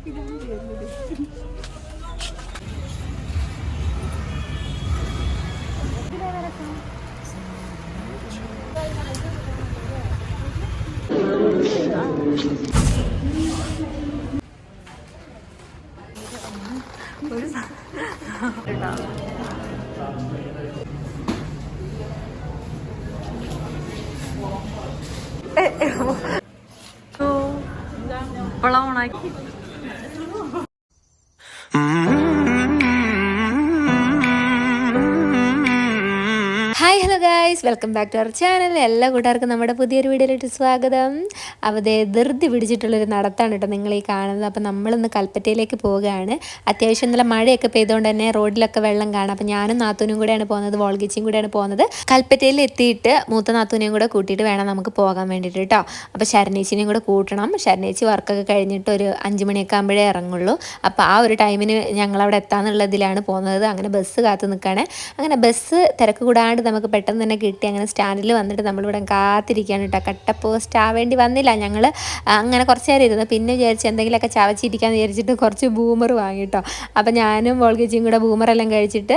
ഇപ്പോഴാണ് ഓണാക്കി. Hi hello guys, welcome back to our channel. എല്ലാ കൂട്ടുകാർക്കും നമ്മുടെ പുതിയൊരു വീഡിയോയിലേക്ക് സ്വാഗതം. അവതെ ധൃതി പിടിച്ചിട്ടുള്ളൊരു നടത്താണ് കേട്ടോ നിങ്ങൾ ഈ കാണുന്നത്. അപ്പോൾ നമ്മളിന്ന് കൽപ്പറ്റയിലേക്ക് പോവുകയാണ്. അത്യാവശ്യം നല്ല മഴയൊക്കെ പെയ്തുകൊണ്ട് തന്നെ റോഡിലൊക്കെ വെള്ളം കാണാം. അപ്പോൾ ഞാനും നാത്തൂനും കൂടെയാണ് പോകുന്നത്, വോൾഗിച്ചിയും കൂടെയാണ് പോകുന്നത്. കൽപ്പറ്റയിൽ എത്തിയിട്ട് മൂത്ത നാത്തൂനെയും കൂടെ കൂട്ടിയിട്ട് വേണം നമുക്ക് പോകാൻ വേണ്ടിയിട്ട് കേട്ടോ. അപ്പോൾ ശരണേച്ചിനെയും കൂടെ കൂട്ടണം. ശരണേച്ചി വർക്കൊക്കെ കഴിഞ്ഞിട്ട് ഒരു 5 മണിയൊക്കെ ആകുമ്പോഴേ ഇറങ്ങുള്ളൂ. അപ്പോൾ ആ ഒരു ടൈമിന് ഞങ്ങളവിടെ എത്താമെന്നുള്ളതിലാണ് പോകുന്നത്. അങ്ങനെ ബസ് കാത്തു നിൽക്കുകയാണ്. അങ്ങനെ ബസ് തിരക്ക് കൂടാണ്ട് നമുക്ക് പെട്ടെന്ന് തന്നെ കിട്ടി. അങ്ങനെ സ്റ്റാൻഡിൽ വന്നിട്ട് നമ്മളിവിടെ കാത്തിരിക്കുകയാണ് കേട്ടോ. കട്ട പോസ്റ്റ് ആവേണ്ടി വന്നില്ല. ഞങ്ങൾ അങ്ങനെ കുറച്ച് നേരം ഇരുന്നു. പിന്നെ വിചാരിച്ച് എന്തെങ്കിലുമൊക്കെ ചവച്ചിരിക്കാമെന്ന് വിചാരിച്ചിട്ട് കുറച്ച് ബൂമർ വാങ്ങിട്ടോ. അപ്പോൾ ഞാനും വോൾഗേജിയും കൂടെ ബൂമറെല്ലാം കഴിച്ചിട്ട്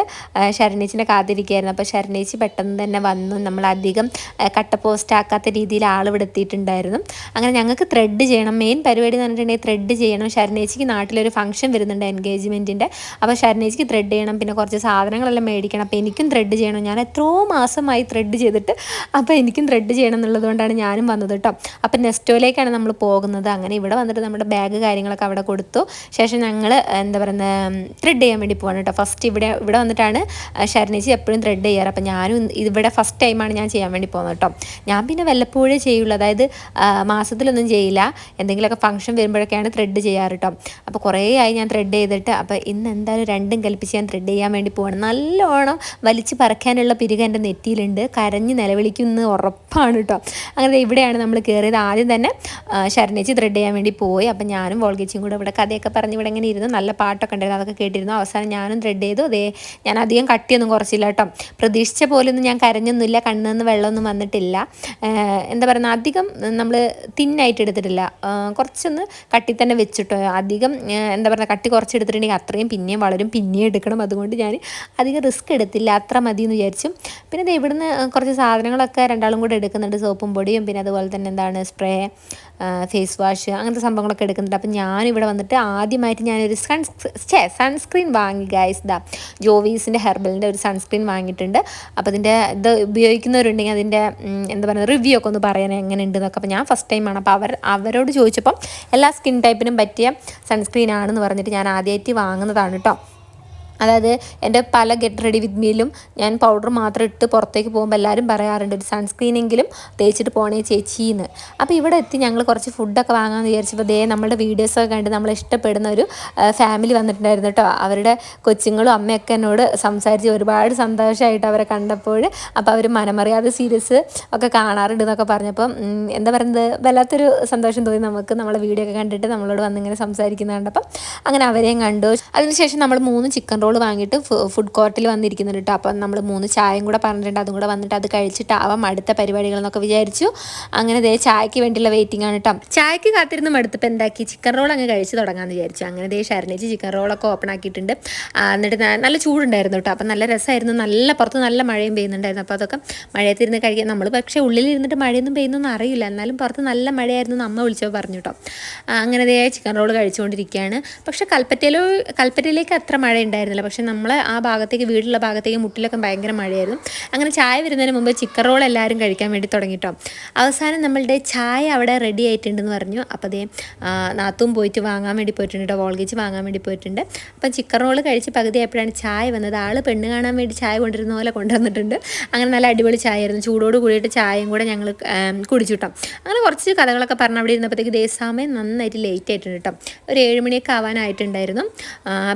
ശരണേച്ചിനെ കാത്തിരിക്കുകയായിരുന്നു. അപ്പോൾ ശരണേച്ചി പെട്ടെന്ന് തന്നെ വന്നു. നമ്മളധികം കട്ട പോസ്റ്റ് ആക്കാത്ത രീതിയിൽ ആളിവിടെ എത്തിയിട്ടുണ്ടായിരുന്നു. അങ്ങനെ ഞങ്ങൾക്ക് ത്രെഡ് ചെയ്യണം. മെയിൻ പരിപാടി എന്ന് പറഞ്ഞിട്ടുണ്ടെങ്കിൽ ത്രെഡ് ചെയ്യണം. ശരണേച്ചിക്ക് നാട്ടിലൊരു ഫംഗ്ഷൻ വരുന്നുണ്ട്, എൻഗേജ്മെൻറ്റിൻ്റെ. അപ്പോൾ ശരണേച്ചിക്ക് ത്രെഡ് ചെയ്യണം, പിന്നെ കുറച്ച് സാധനങ്ങളെല്ലാം മേടിക്കണം. അപ്പോൾ എനിക്കും ത്രെഡ് ചെയ്യണം. ഞാൻ എത്രയോ മാസമായി ത്രെഡ് ചെയ്തിട്ട്, അപ്പോൾ എനിക്കും ത്രെഡ് ചെയ്യണം എന്നുള്ളതുകൊണ്ടാണ് ഞാനും വന്നത് കേട്ടോ. അപ്പോൾ നെസ്റ്റോയിലേക്കാണ് നമ്മൾ പോകുന്നത്. അങ്ങനെ ഇവിടെ വന്നിട്ട് നമ്മുടെ ബാഗ് കാര്യങ്ങളൊക്കെ അവിടെ കൊടുത്തു. ശേഷം ഞങ്ങൾ എന്താ പറയുന്നത് ത്രെഡ് ചെയ്യാൻ വേണ്ടി പോവാണ് കേട്ടോ. ഫസ്റ്റ് ഇവിടെ വന്നിട്ടാണ് ശരണേച്ചി എപ്പോഴും ത്രെഡ് ചെയ്യാറ്. അപ്പോൾ ഞാനും ഇവിടെ ഫസ്റ്റ് ടൈമാണ് ഞാൻ ചെയ്യാൻ വേണ്ടി പോകുന്നത് കേട്ടോ. ഞാൻ പിന്നെ വല്ലപ്പോഴേ ചെയ്യുള്ളൂ, അതായത് മാസത്തിലൊന്നും ചെയ്യില്ല. എന്തെങ്കിലുമൊക്കെ ഫംഗ്ഷൻ വരുമ്പോഴൊക്കെയാണ് ത്രെഡ് ചെയ്യാറ് കേട്ടോ. അപ്പോൾ കുറേ ആയി ഞാൻ ത്രെഡ് ചെയ്തിട്ട്. അപ്പോൾ ഇന്ന് എന്തായാലും രണ്ടും കൽപ്പിച്ച് ഞാൻ ത്രെഡ് ചെയ്യാൻ വേണ്ടി പോവാണ്. നല്ലോണം വലിച്ച് പറക്കാനുള്ള പിരിക എൻ്റെ നെറ്റിയിലുണ്ട്. കരഞ്ഞ് നിലവിളിക്കുന്ന ഉറപ്പാണ് കേട്ടോ. അങ്ങനെ ഇവിടെയാണ് നമ്മൾ കയറിയത്. ആദ്യം തന്നെ ശരണേച്ചി ത്രെഡ് ചെയ്യാൻ വേണ്ടി പോയി. അപ്പം ഞാനും വോൾഗേച്ചിയും കൂടെ ഇവിടെ കഥയൊക്കെ പറഞ്ഞ് ഇവിടെ ഇങ്ങനെ ഇരുന്നു. നല്ല പാട്ടൊക്കെ ഉണ്ടായിരുന്നു, അതൊക്കെ കേട്ടിരുന്നു. അവസാനം ഞാനും ത്രെഡ് ചെയ്തു. അതേ ഞാൻ അധികം കട്ടിയൊന്നും കുറച്ചില്ല കേട്ടോ. പ്രതീക്ഷിച്ച പോലെയൊന്നും ഞാൻ കരഞ്ഞൊന്നുമില്ല, കണ്ണിൽ നിന്ന് വെള്ളമൊന്നും വന്നിട്ടില്ല. എന്താ പറയുക, അധികം നമ്മൾ തിന്നായിട്ട് എടുത്തിട്ടില്ല, കുറച്ചൊന്ന് കട്ടി തന്നെ വെച്ചിട്ടോ. അധികം എന്താ പറയുക, കട്ടി കുറച്ചെടുത്തിട്ടുണ്ടെങ്കിൽ അത്രയും പിന്നെയും വളരും, പിന്നെയും എടുക്കണം. അതുകൊണ്ട് ഞാൻ അധികം റിസ്ക് എടുത്തില്ല, അത്ര മതി എന്ന് വിചാരിച്ചു. പിന്നെ ഇവിടുന്ന് കുറച്ച് സാധനങ്ങളൊക്കെ രണ്ടാളും കൂടെ എടുക്കുന്നുണ്ട്. സോപ്പും പൊടിയും പിന്നെ അതുപോലെ തന്നെ എന്താണ് സ്പ്രേ, ഫേസ് വാഷ്, അങ്ങനത്തെ സംഭവങ്ങളൊക്കെ എടുക്കുന്നുണ്ട്. അപ്പം ഞാനിവിടെ വന്നിട്ട് ആദ്യമായിട്ട് ഞാനൊരു സൺസ്ക്രീൻ വാങ്ങി ഗൈസ്. ജോവീസിൻ്റെ ഹെർബലിൻ്റെ ഒരു സൺസ്ക്രീൻ വാങ്ങിയിട്ടുണ്ട്. അപ്പോൾ ഇത് ഉപയോഗിക്കുന്നവരുണ്ടെങ്കിൽ അതിൻ്റെ എന്താ പറയുക റിവ്യൂ ഒക്കെ ഒന്ന് പറയാൻ എങ്ങനെ ഉണ്ടെന്നൊക്കെ. അപ്പോൾ ഞാൻ ഫസ്റ്റ് ടൈമാണ്. അപ്പോൾ അവരോട് ചോദിച്ചപ്പം എല്ലാ സ്കിൻ ടൈപ്പിനും പറ്റിയ സൺസ്ക്രീൻ ആണെന്ന് പറഞ്ഞിട്ട് ഞാൻ ആദ്യമായിട്ട് വാങ്ങുന്നതാണ് കേട്ടോ. അതായത് എൻ്റെ പല ഗെറ്റ് റെഡി വിത്ത് മീലും ഞാൻ പൗഡർ മാത്രം ഇട്ട് പുറത്തേക്ക് പോകുമ്പോൾ എല്ലാവരും പറയാറുണ്ട് ഒരു സൺസ്ക്രീനെങ്കിലും തേച്ചിട്ട് പോണേ ചേച്ചിന്ന്. അപ്പോൾ ഇവിടെ എത്തി ഞങ്ങൾ കുറച്ച് ഫുഡൊക്കെ വാങ്ങാമെന്ന് വിചാരിച്ചപ്പോൾ നമ്മുടെ വീഡിയോസൊക്കെ കണ്ട് നമ്മൾ ഇഷ്ടപ്പെടുന്ന ഒരു ഫാമിലി വന്നിട്ടുണ്ടായിരുന്നു കേട്ടോ. അവരുടെ കൊച്ചുങ്ങളും അമ്മയൊക്കെ എന്നോട് സംസാരിച്ച് ഒരുപാട് സന്തോഷമായിട്ട് അവരെ കണ്ടപ്പോൾ. അപ്പോൾ അവർ മനമറിയാതെ സീരീസ് ഒക്കെ കാണാറുണ്ട് എന്നൊക്കെ പറഞ്ഞപ്പം എന്താ പറയുന്നത്, വല്ലാത്തൊരു സന്തോഷം തോന്നി നമുക്ക്. നമ്മളെ വീഡിയോ ഒക്കെ കണ്ടിട്ട് നമ്മളോട് വന്നിങ്ങനെ സംസാരിക്കുന്നത് കണ്ടപ്പം അങ്ങനെ അവരെയും കണ്ടു. അതിനുശേഷം നമ്മൾ 3 ചിക്കൻ റോൾ വാങ്ങിയിട്ട് ഫുഡ് കോർട്ടിൽ വന്നിരിക്കുന്നുണ്ട് കേട്ടോ. അപ്പം നമ്മൾ 3 ചായയും കൂടെ പറഞ്ഞിട്ടുണ്ട്. അതും കൂടെ വന്നിട്ട് അത് കഴിച്ചിട്ടാവാം അടുത്ത പരിപാടികളെന്നൊക്കെ വിചാരിച്ചു. അങ്ങനെ ചായക്ക് വേണ്ടിയുള്ള വെയിറ്റിംഗ് ആണ് കേട്ടോ. ചായക്ക് കാത്തിരുന്ന് മടുത്തപ്പോൾ എന്താക്കി, ചിക്കൻ റോൾ അങ്ങ് കഴിച്ച് തുടങ്ങാമെന്ന് വിചാരിച്ചു. അങ്ങനെ ശരണേച്ചി ചിക്കൻ റോളൊക്കെ ഓപ്പൺ ആക്കിയിട്ടുണ്ട്. എന്നിട്ട് നല്ല ചൂടുണ്ടായിരുന്നു കേട്ടോ. അപ്പം നല്ല രസമായിരുന്നു. പുറത്ത് നല്ല മഴയും പെയ്യുന്നുണ്ടായിരുന്നു. അപ്പോൾ അതൊക്കെ മഴയത്തിരുന്ന് കഴിക്കാൻ നമ്മൾ പക്ഷേ ഉള്ളിലിരുന്നിട്ട് മഴയൊന്നും പെയ്യുന്നൊന്നും അറിയില്ല. എന്നാലും പുറത്ത് നല്ല മഴയായിരുന്നു എന്ന് അമ്മ വിളിച്ചപ്പോൾ പറഞ്ഞു കേട്ടോ. അങ്ങനെ ചിക്കൻ റോൾ കഴിച്ചുകൊണ്ടിരിക്കുകയാണ്. പക്ഷേ കൽപ്പറ്റയിലേക്ക് അത്ര മഴ ഉണ്ടായിരുന്നില്ല. പക്ഷെ നമ്മളെ ആ ഭാഗത്തേക്ക്, വീട്ടിലുള്ള ഭാഗത്തേക്ക് മുട്ടിലൊക്കെ ഭയങ്കര മഴയായിരുന്നു. അങ്ങനെ ചായ വരുന്നതിന് മുമ്പ് ചിക്കൻ റോൾ എല്ലാവരും കഴിക്കാൻ വേണ്ടി തുടങ്ങിട്ടോ. അവസാനം നമ്മളുടെ ചായ അവിടെ റെഡി ആയിട്ടുണ്ടെന്ന് പറഞ്ഞു. അപ്പോൾ നാത്തും പോയിട്ട് വാങ്ങാൻ വേണ്ടി പോയിട്ടുണ്ട് കേട്ടോ. വോൾഗേജ് വാങ്ങാൻ വേണ്ടി പോയിട്ടുണ്ട്. അപ്പം ചിക്കൻ റോൾ കഴിച്ച് പകുതി ആയപ്പോഴാണ് ചായ വന്നത്. ആൾ പെണ്ണ് കാണാൻ വേണ്ടി ചായ കൊണ്ടിരുന്ന പോലെ കൊണ്ടുവന്നിട്ടുണ്ട്. അങ്ങനെ നല്ല അടിപൊളി ചായ ആയിരുന്നു. ചൂടോട് കൂടിയിട്ട് ചായയും കൂടെ ഞങ്ങൾ കുടിച്ചു കേട്ടോ. അങ്ങനെ കുറച്ച് കഥകളൊക്കെ പറഞ്ഞ് അവിടെ ഇരുന്നപ്പോഴത്തേക്ക് സമയം നന്നായിട്ട് ലേറ്റ് ആയിട്ടുണ്ട് കേട്ടോ. ഒരു 7 മണിയൊക്കെ ആവാനായിട്ടുണ്ടായിരുന്നു.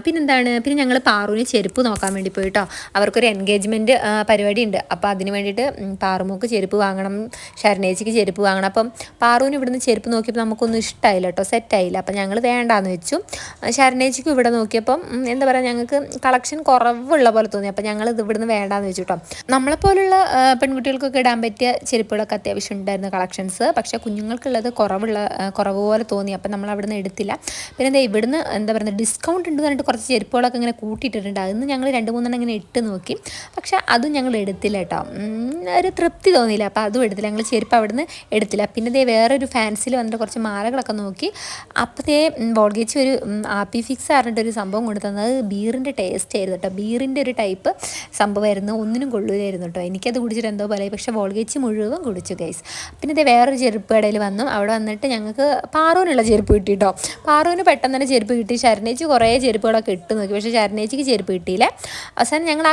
പിന്നെ ഞങ്ങൾ പാറുവിന് ചെരുപ്പ് നോക്കാൻ വേണ്ടി പോയി കേട്ടോ. അവർക്കൊരു എൻഗേജ്മെൻറ്റ് പരിപാടി ഉണ്ട്. അപ്പോൾ അതിന് വേണ്ടിയിട്ട് പാറുമോക്ക് ചെരുപ്പ് വാങ്ങണം, ശരണേച്ചിക്ക് ചെരുപ്പ് വാങ്ങണം. അപ്പം പാറുവിന് ഇവിടുന്ന് ചെരുപ്പ് നോക്കിയപ്പോൾ നമുക്കൊന്നും ഇഷ്ടമായില്ല കേട്ടോ, സെറ്റായില്ല. അപ്പം ഞങ്ങൾ വേണ്ടാന്ന് വെച്ചു. ശരണേച്ചിക്കും ഇവിടെ നോക്കിയപ്പം എന്താ പറയുക, ഞങ്ങൾക്ക് കളക്ഷൻ കുറവുള്ള പോലെ തോന്നി. അപ്പം ഞങ്ങൾ ഇത് ഇവിടുന്ന് വേണ്ടാന്ന് വെച്ചു കേട്ടോ. നമ്മളെപ്പോലുള്ള പെൺകുട്ടികൾക്കൊക്കെ ഇടാൻ പറ്റിയ ചെരുപ്പുകളൊക്കെ അത്യാവശ്യം ഉണ്ടായിരുന്നു കളക്ഷൻസ്. പക്ഷേ കുഞ്ഞുങ്ങൾക്കുള്ളത് കുറവ് പോലെ തോന്നി. അപ്പം നമ്മൾ അവിടുന്ന് എടുത്തില്ല. പിന്നെ എന്താ ഇവിടുന്ന് എന്താ പറയുക, ഡിസ്കൗണ്ട് ഉണ്ട് പറഞ്ഞിട്ട് കുറച്ച് ചെരുപ്പുകളൊക്കെ ഇങ്ങനെ കൂട്ടിയിട്ടിട്ടുണ്ട്. അതിന് ഞങ്ങൾ 2-3 ഇങ്ങനെ ഇട്ട് നോക്കി. പക്ഷേ അതും ഞങ്ങൾ എടുത്തില്ല കേട്ടോ. ഒരു തൃപ്തി തോന്നിയില്ല. അപ്പോൾ അതും എടുത്തില്ല. ഞങ്ങൾ ചെരുപ്പ് അവിടുന്ന് എടുത്തില്ല. പിന്നെ ദേ വേറൊരു ഫാൻസിൽ വന്നിട്ട് കുറച്ച് മാലകളൊക്കെ നോക്കി. അപ്പോഴത്തേ വോൾഗേച്ചി ഒരു ആപ്പി ഫിക്സ് പറഞ്ഞിട്ടൊരു സംഭവം കൊണ്ടു തന്നത് ബീറിൻ്റെ ടേസ്റ്റ് ആയിരുന്നു കേട്ടോ. ബീറിൻ്റെ ഒരു ടൈപ്പ് സംഭവമായിരുന്നു, ഒന്നിനും കൊള്ളില്ലായിരുന്നു കേട്ടോ. എനിക്കത് കുടിച്ചിട്ട് എന്തോ പോലെ, പക്ഷേ വോൾഗേച്ചി മുഴുവൻ കുടിച്ചു ഗൈസ്. പിന്നെ ഇതേ വേറൊരു ചെരുപ്പ് കടയിൽ വന്നു. അവിടെ വന്നിട്ട് ഞങ്ങൾക്ക് പാറുവിനുള്ള ചെരുപ്പ് കിട്ടി കേട്ടോ. പാറുവിന് പെട്ടെന്ന് തന്നെ ചെരുപ്പ് കിട്ടി. ശരണേച്ചി കുറേ ചെരുപ്പുകളൊക്കെ ഇട്ട് നോക്കി, പക്ഷേ ശരണേച്ചിക്ക് ചെരുപ്പ് കിട്ടിയില്ല. അവസാനം ഞങ്ങൾ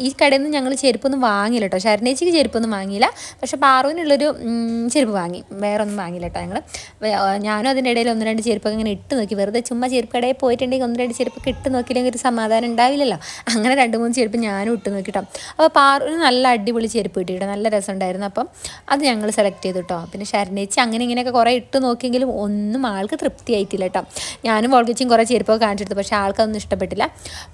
ഈ കടയിൽ നിന്ന് ഞങ്ങൾ ചെരുപ്പൊന്നും വാങ്ങിയില്ല കേട്ടോ. ശരണേച്ചിക്ക് ചെരുപ്പൊന്നും വാങ്ങിയില്ല, പക്ഷേ പാറുവിനുള്ളൊരു ചെരുപ്പ് വാങ്ങി, വേറെ ഒന്നും വാങ്ങിയില്ല കേട്ടോ. ഞാനും അതിൻ്റെ ഇടയിൽ 1-2 ചെരുപ്പൊക്കെ ഇങ്ങനെ ഇട്ട് നോക്കി. വെറുതെ ചുമ്മാ ചെരുപ്പ് കടയിൽ പോയിട്ടുണ്ടെങ്കിൽ 1-2 ചെരുപ്പൊക്കെ ഇട്ട് നോക്കിയില്ലെങ്കിൽ ഒരു സമാധാനം ഉണ്ടാവില്ലല്ലോ. അങ്ങനെ 2-3 ചെരുപ്പ് ഞാനും ഇട്ട് നോക്കി കേട്ടോ. അപ്പോൾ പാറുവിന് നല്ല അടിപൊളി ചെരുപ്പ് കിട്ടിയിട്ട് നല്ല രസമുണ്ടായിരുന്നു. അപ്പം അത് ഞങ്ങൾ സെലക്ട് ചെയ്തു കേട്ടോ. പിന്നെ ശരണേച്ചി അങ്ങനെ ഇങ്ങനെയൊക്കെ കുറേ ഇട്ട് നോക്കിയെങ്കിലും ഒന്നും ആൾക്ക് തൃപ്തിയായിട്ടില്ല കേട്ടോ. ഞാനും വോൾഗേച്ചിയും കുറേ ചെരുപ്പൊക്കെ കാണിച്ചെടുത്തു, പക്ഷേ ആൾക്കതൊന്നും ഇഷ്ടപ്പെട്ടില്ല.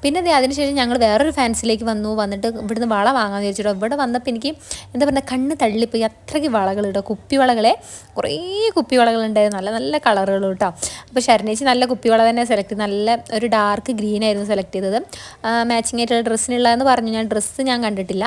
പിന്നെ അതിനുശേഷം ഞങ്ങൾ വേറൊരു ഫാൻസിലേക്ക് വന്നിട്ട് ഇവിടുന്ന് വള വാങ്ങാമെന്ന് വിചാരിച്ചിട്ടോ. ഇവിടെ വന്നപ്പോൾ എനിക്ക് എന്താ പറയുക, കണ്ണ് തള്ളിപ്പോയി. അത്രയ്ക്ക് വളകൾ കേട്ടോ, കുപ്പിവളകളെ കുറേ കുപ്പിവളകളുണ്ടായിരുന്നു, നല്ല നല്ല കളറുകൾ കേട്ടോ. അപ്പോൾ ശരണേച്ചി നല്ല കുപ്പിവള തന്നെ സെലക്ട് ചെയ്ത്, നല്ല ഒരു ഡാർക്ക് ഗ്രീൻ ആയിരുന്നു സെലക്ട് ചെയ്തത്. മാച്ചിങ് ആയിട്ടുള്ള ഡ്രസ്സിനുള്ളതെന്ന് പറഞ്ഞു. ഡ്രസ്സ് ഞാൻ കണ്ടിട്ടില്ല.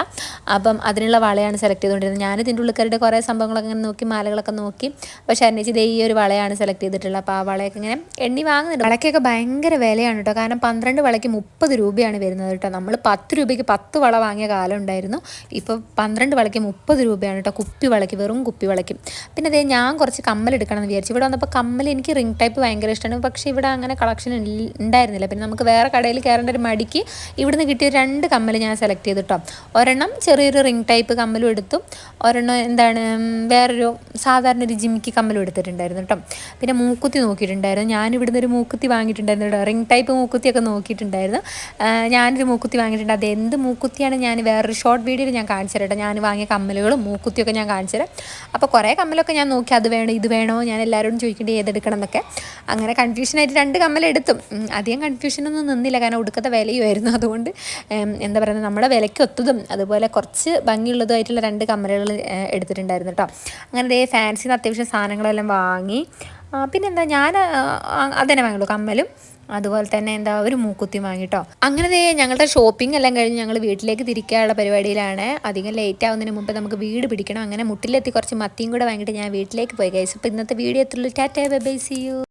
അപ്പം അതിനുള്ള വളയാണ് സെലക്ട് ചെയ്തുകൊണ്ടിരുന്നത്. ഞാൻ ഇതിൻ്റെ ഉള്ളിക്കാരുടെ കുറേ സംഭവങ്ങളൊക്കെ ഇങ്ങനെ നോക്കി, മാലകളൊക്കെ നോക്കി. അപ്പോൾ ശരണേച്ചി ഈ ഒരു വളയാണ് സെലക്ട് ചെയ്തിട്ടുള്ളത്. അപ്പോൾ ആ വളയൊക്കെ ഇങ്ങനെ എണ്ണി വാങ്ങുന്നുണ്ട്. വളയ്ക്കൊക്കെ ഭയങ്കര വിലയാണ് കേട്ടോ. കാരണം 12 വളയ്ക്ക് 30 രൂപയാണ് വരുന്നത് കേട്ടോ. നമ്മൾ 10 രൂപയ്ക്ക് 10 വള വാങ്ങിയ കാലം ഉണ്ടായിരുന്നു. ഇപ്പോൾ 12 വളയ്ക്ക് 30 രൂപയാണ് കേട്ടോ, കുപ്പി വളയ്ക്ക്, വെറും കുപ്പി വളയ്ക്ക്. പിന്നെ ഞാൻ കുറച്ച് കമ്മൽ എടുക്കണം എന്ന് വിചാരിച്ചു. ഇവിടെ വന്നപ്പോൾ കമ്മൽ, എനിക്ക് റിംഗ് ടൈപ്പ് ഭയങ്കര ഇഷ്ടമാണ്. പക്ഷേ ഇവിടെ അങ്ങനെ കളക്ഷൻ ഉണ്ടായിരുന്നില്ല. പിന്നെ നമുക്ക് വേറെ കടയിൽ കയറേണ്ട ഒരു മടിക്ക് ഇവിടുന്ന് കിട്ടിയ 2 കമ്മൽ ഞാൻ സെലക്ട് ചെയ്തു കേട്ടോ. ഒരെണ്ണം ചെറിയൊരു റിംഗ് ടൈപ്പ് കമ്മലും എടുത്തു, ഒരെണ്ണം വേറൊരു സാധാരണ ഒരു ജിമിക്ക് കമ്മലും എടുത്തിട്ടുണ്ടായിരുന്നു കേട്ടോ. പിന്നെ മൂക്കുത്തി നോക്കിയിട്ടുണ്ടായിരുന്നു. ഞാനിവിടുന്ന് ഒരു മൂക്കുത്തി വാങ്ങിയിട്ടുണ്ടായിരുന്നു കേട്ടോ. റിംഗ് ടൈപ്പ് മൂക്കുത്തിയൊക്കെ നോക്കിയിട്ടുണ്ടായിരുന്നു. ഞാനൊരു മൂക്കുത്തി വാങ്ങിയിട്ടുണ്ട്. അത് എന്ത് മൂക്കുത്തിയാണ് ഞാൻ വേറൊരു ഷോർട്ട് വീഡിയോയിൽ ഞാൻ കാണിച്ചു തരാം കേട്ടോ. ഞാൻ വാങ്ങിയ കമ്മലുകളും മൂക്കുത്തിയൊക്കെ ഞാൻ കാണിച്ചു തരാം. അപ്പോൾ കുറേ കമ്മലൊക്കെ ഞാൻ നോക്കി, അത് വേണോ ഇത് വേണോ, ഞാൻ എല്ലാവരോടും ചോദിക്കേണ്ടി ഏതെടുക്കണം എന്നൊക്കെ. അങ്ങനെ കൺഫ്യൂഷനായിട്ട് 2 കമ്മലെടുത്തും. അധികം കൺഫ്യൂഷനൊന്നും നിന്നില്ല, കാരണം ഒടുക്കത്തെ വിലയുമായിരുന്നു. അതുകൊണ്ട് എന്താ പറയുക, നമ്മുടെ വിലയ്ക്ക് ഒത്തതും അതുപോലെ കുറച്ച് ഭംഗിയുള്ളതുമായിട്ടുള്ള 2 കമ്മലുകൾ എടുത്തിട്ടുണ്ടായിരുന്നു കേട്ടോ. അങ്ങനെ ഫാൻസിൽ നിന്ന് അത്യാവശ്യം സാധനങ്ങളെല്ലാം വാങ്ങി. പിന്നെന്താ, ഞാൻ അതന്നെ വാങ്ങുള്ളൂ, കമ്മലും അതുപോലെ തന്നെ ഒരു മൂക്കുത്തി വാങ്ങിട്ടോ. അങ്ങനെ ഞങ്ങളുടെ ഷോപ്പിംഗ് എല്ലാം കഴിഞ്ഞ് ഞങ്ങൾ വീട്ടിലേക്ക് തിരിക്കാനുള്ള പരിപാടിയിലാണ്. അധികം ലേറ്റ് ആവുന്നതിന് മുമ്പ് നമുക്ക് വീട് പിടിക്കണം. അങ്ങനെ മുട്ടിലെത്തി കുറച്ച് മത്തിയും കൂടെ വാങ്ങിയിട്ട് ഞാൻ വീട്ടിലേക്ക് പോയി ഗൈസ്. അപ്പോൾ ഇന്നത്തെ വീഡിയോ എത്തുള്ളൂ. Tata bye bye, see U.